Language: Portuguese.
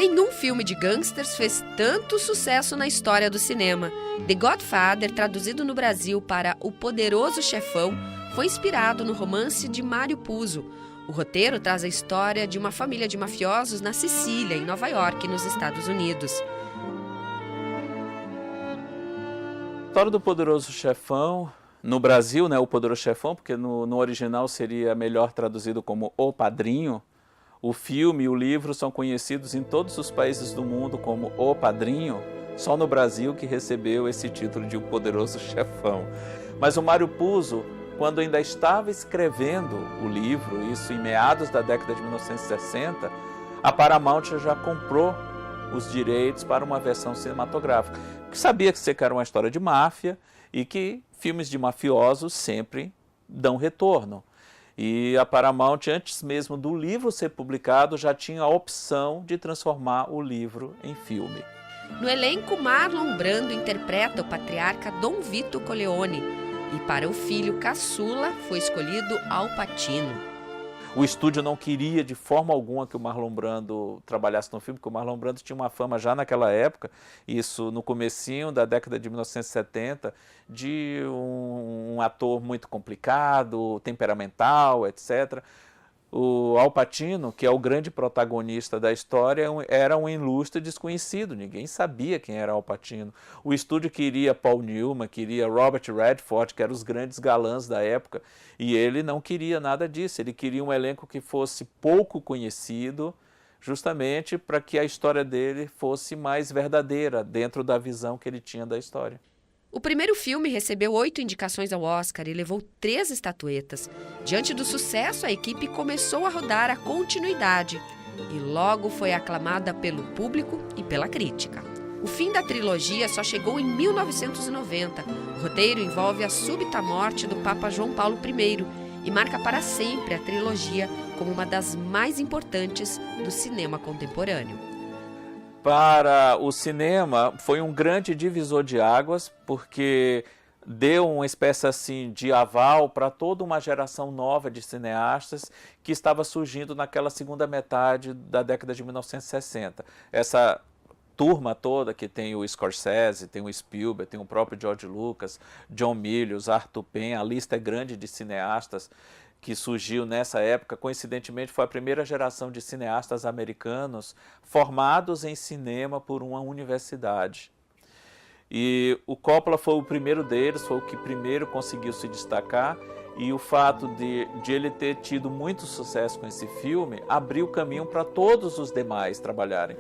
Nenhum filme de gangsters fez tanto sucesso na história do cinema. The Godfather, traduzido no Brasil para O Poderoso Chefão, foi inspirado no romance de Mário Puzo. O roteiro traz a história de uma família de mafiosos na Sicília, em Nova York, nos Estados Unidos. A história do Poderoso Chefão, no Brasil, né, o Poderoso Chefão, porque no original seria melhor traduzido como O Padrinho. O filme e o livro são conhecidos em todos os países do mundo como O Padrinho, só no Brasil que recebeu esse título de O Poderoso Chefão. Mas o Mário Puzo, quando ainda estava escrevendo o livro, isso em meados da década de 1960, a Paramount já comprou os direitos para uma versão cinematográfica, porque sabia que era uma história de máfia e que filmes de mafiosos sempre dão retorno. E a Paramount, antes mesmo do livro ser publicado, já tinha a opção de transformar o livro em filme. No elenco, Marlon Brando interpreta o patriarca Dom Vito Corleone. E para o filho caçula foi escolhido Al Pacino. O estúdio não queria de forma alguma que o Marlon Brando trabalhasse no filme, porque o Marlon Brando tinha uma fama já naquela época, isso no comecinho da década de 1970, de um ator muito complicado, temperamental, etc. O Al Pacino, que é o grande protagonista da história, era um ilustre desconhecido, ninguém sabia quem era Al Pacino. O estúdio queria Paul Newman, queria Robert Redford, que eram os grandes galãs da época, e ele não queria nada disso, ele queria um elenco que fosse pouco conhecido, justamente para que a história dele fosse mais verdadeira, dentro da visão que ele tinha da história. O primeiro filme recebeu 8 indicações ao Oscar e levou 3 estatuetas. Diante do sucesso, a equipe começou a rodar a continuidade e logo foi aclamada pelo público e pela crítica. O fim da trilogia só chegou em 1990. O roteiro envolve a súbita morte do Papa João Paulo I e marca para sempre a trilogia como uma das mais importantes do cinema contemporâneo. Para o cinema foi um grande divisor de águas, porque deu uma espécie assim de aval para toda uma geração nova de cineastas que estava surgindo naquela segunda metade da década de 1960. Essa turma toda que tem o Scorsese, tem o Spielberg, tem o próprio George Lucas, John Milius, Arthur Penn, a lista é grande de cineastas que surgiu nessa época. Coincidentemente foi a primeira geração de cineastas americanos formados em cinema por uma universidade. E o Coppola foi o primeiro deles, foi o que primeiro conseguiu se destacar, e o fato de ele ter tido muito sucesso com esse filme abriu caminho para todos os demais trabalharem.